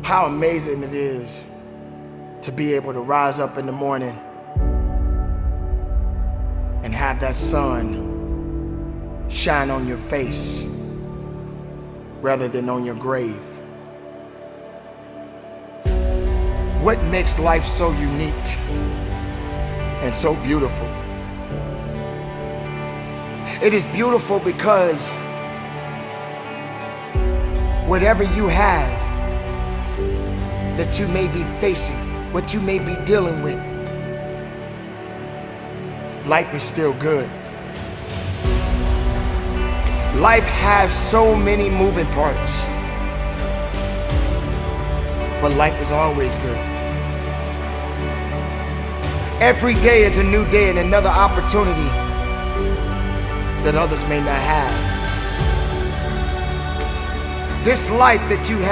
How amazing it is to be able to rise up in the morning and have that sun shine on your face rather than on your grave. What makes life so unique and so beautiful? It is beautiful because whatever you have that you may be facing, what you may be dealing with, life is still good. Life has so many moving parts, but life is always good. Every day is a new day and another opportunity that others may not have. This life that you have